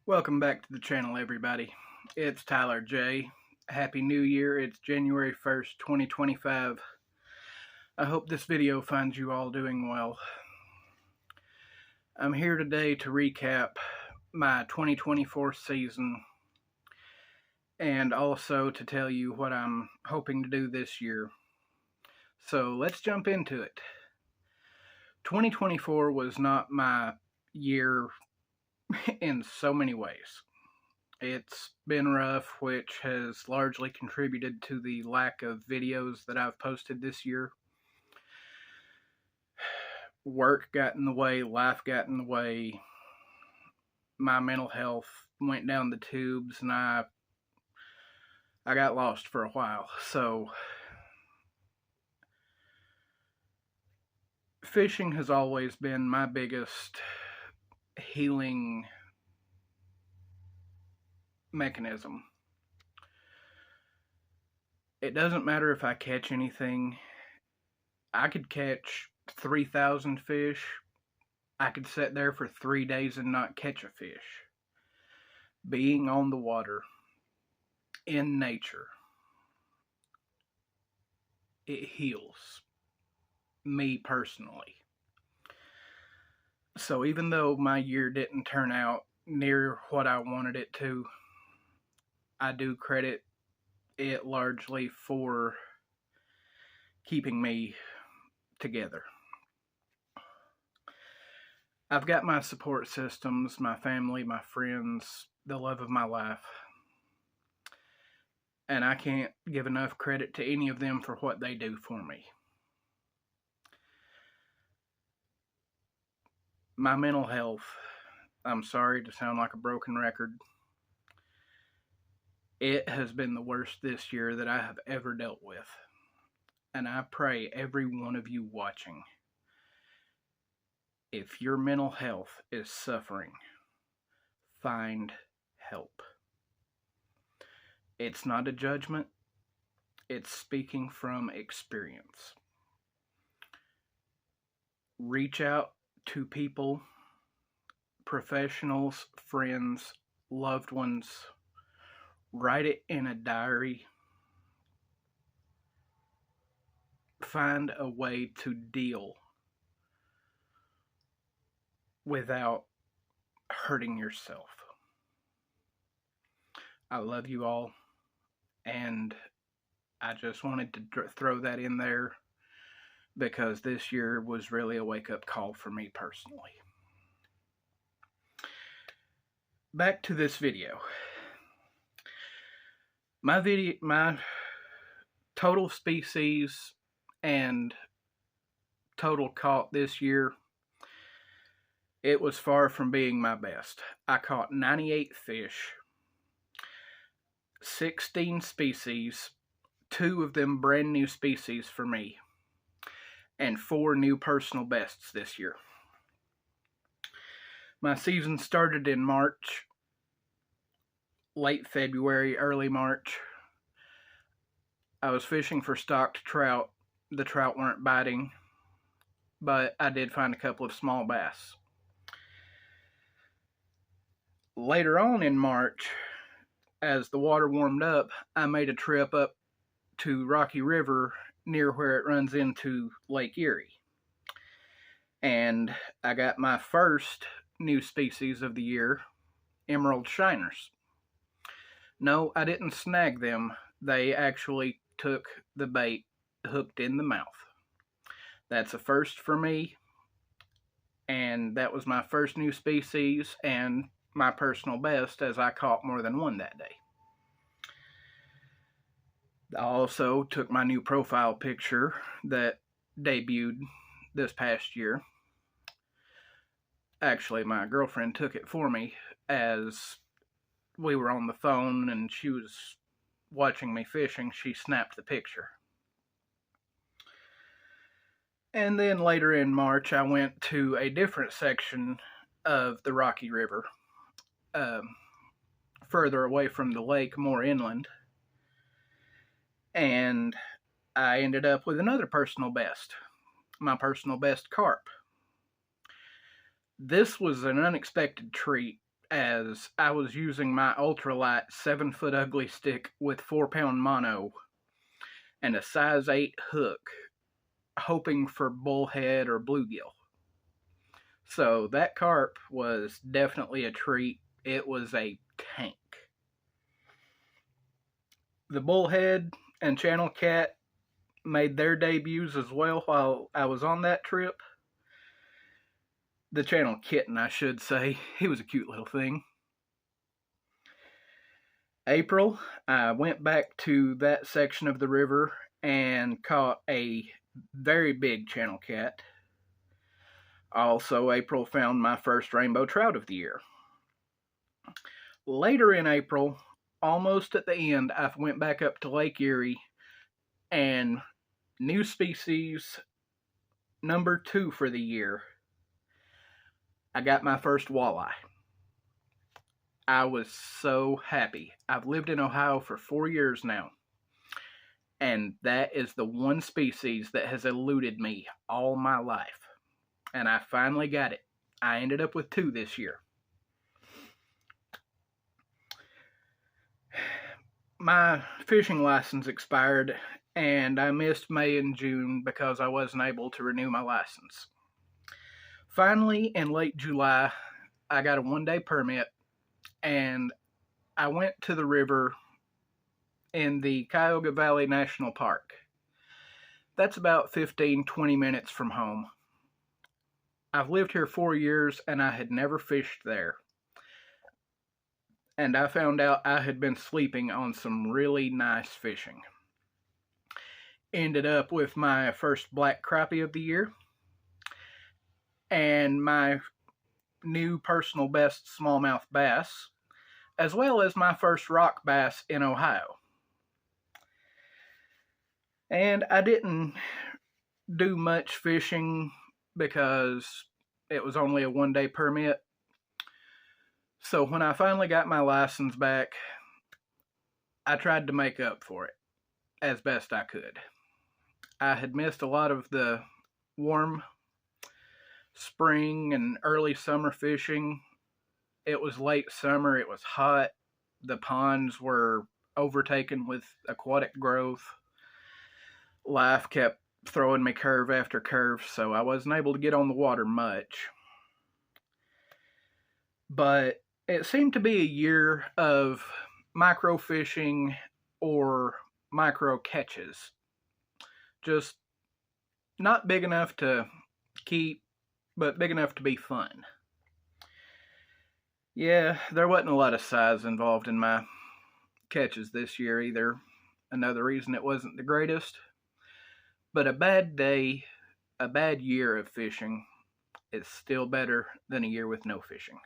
Welcome back to the channel, everybody. It's Tyler J. Happy New Year. It's January 1st, 2025. I hope this video finds you all doing well. I'm here today to recap my 2024 season and also to tell you what I'm hoping to do this year. So let's jump into it. 2024 was not my year in so many ways. It's been rough, which has largely contributed to the lack of videos that I've posted this year. Work got in the way, life got in the way, my mental health went down the tubes, and I got lost for a while. So fishing has always been my biggest healing mechanism. It doesn't matter if I catch anything. I could catch 3,000 fish. I could sit there for 3 days and not catch a fish. Being on the water, in nature, it heals me personally. So even though my year didn't turn out near what I wanted it to, I do credit it largely for keeping me together. I've got my support systems, my family, my friends, the love of my life, and I can't give enough credit to any of them for what they do for me. My mental health, I'm sorry to sound like a broken record, it has been the worst this year that I have ever dealt with. And I pray every one of you watching, if your mental health is suffering, find help. It's not a judgment, it's speaking from experience. Reach out to people, professionals, friends, loved ones. Write it in a diary. Find a way to deal without hurting yourself. I love you all, and I just wanted to throw that in there because this year was really a wake-up call for me personally. Back to this video. My total species and total caught this year, it was far from being my best. I caught 98 fish, 16 species, 2 of them brand new species for me, and 4 new personal bests this year. My season started in March, late February, early March. I was fishing for stocked trout. The trout weren't biting, but I did find a couple of small bass. Later on in March, as the water warmed up, I made a trip up to Rocky River near where it runs into Lake Erie. And I got my first new species of the year, emerald shiners. No, I didn't snag them. They actually took the bait hooked in the mouth. That's a first for me, and that was my first new species and my personal best, as I caught more than one that day. I also took my new profile picture that debuted this past year. Actually, my girlfriend took it for me as we were on the phone and she was watching me fishing. She snapped the picture. And then later in March, I went to a different section of the Rocky River, further away from the lake, more inland. And I ended up with another personal best, my personal best carp. This was an unexpected treat as I was using my ultralight 7-foot ugly stick with 4-pound mono and a size 8 hook, hoping for bullhead or bluegill. So that carp was definitely a treat. It was a tank. The bullhead and channel cat made their debuts as well while I was on that trip. The channel kitten, I should say. He was a cute little thing. April, I went back to that section of the river and caught a very big channel cat. Also, April found my first rainbow trout of the year. Later in April, almost at the end, I went back up to Lake Erie, and new species number 2 for the year, I got my first walleye. I was so happy. I've lived in Ohio for 4 years now, and that is the one species that has eluded me all my life. And I finally got it. I ended up with 2 this year. My fishing license expired, and I missed May and June because I wasn't able to renew my license. Finally, in late July, I got a 1-day permit, and I went to the river in the Cuyahoga Valley National Park. That's about 15-20 minutes from home. I've lived here 4 years, and I had never fished there. And I found out I had been sleeping on some really nice fishing. Ended up with my first black crappie of the year, and my new personal best smallmouth bass, as well as my first rock bass in Ohio. And I didn't do much fishing because it was only a 1-day permit. So when I finally got my license back, I tried to make up for it as best I could. I had missed a lot of the warm spring and early summer fishing. It was late summer, it was hot, the ponds were overtaken with aquatic growth. Life kept throwing me curve after curve, so I wasn't able to get on the water much. But it seemed to be a year of micro fishing or micro catches. Just not big enough to keep, but big enough to be fun. Yeah, there wasn't a lot of size involved in my catches this year either. Another reason it wasn't the greatest. But a bad day, a bad year of fishing is still better than a year with no fishing.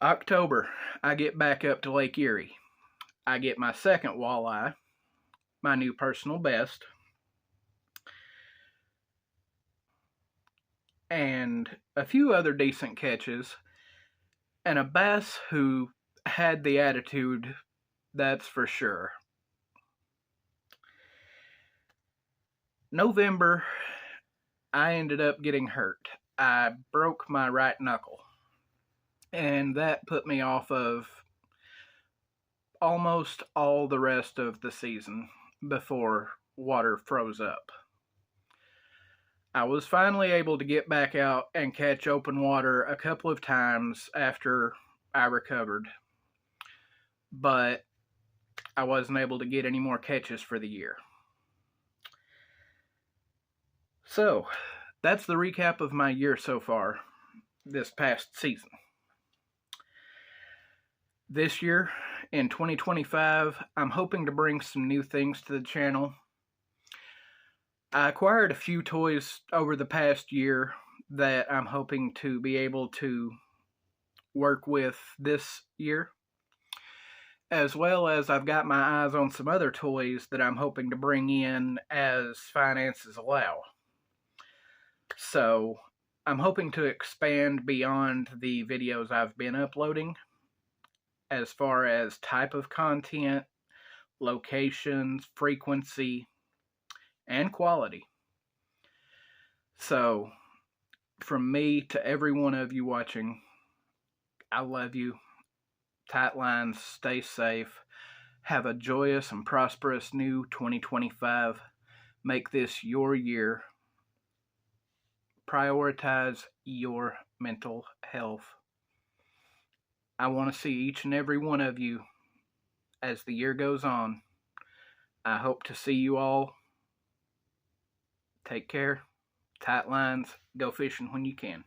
October, I get back up to Lake Erie. I get my second walleye, my new personal best, and a few other decent catches, and a bass who had the attitude, that's for sure. November, I ended up getting hurt. I broke my right knuckle, and that put me off of almost all the rest of the season before water froze up. I was finally able to get back out and catch open water a couple of times after I recovered, but I wasn't able to get any more catches for the year. So, that's the recap of my year so far, this past season. This year, in 2025, I'm hoping to bring some new things to the channel. I acquired a few toys over the past year that I'm hoping to be able to work with this year, as well as I've got my eyes on some other toys that I'm hoping to bring in as finances allow. So, I'm hoping to expand beyond the videos I've been uploading as far as type of content, locations, frequency, and quality. So, from me to every one of you watching, I love you. Tight lines, stay safe. Have a joyous and prosperous new 2025. Make this your year. Prioritize your mental health. I want to see each and every one of you as the year goes on. I hope to see you all. Take care. Tight lines. Go fishing when you can.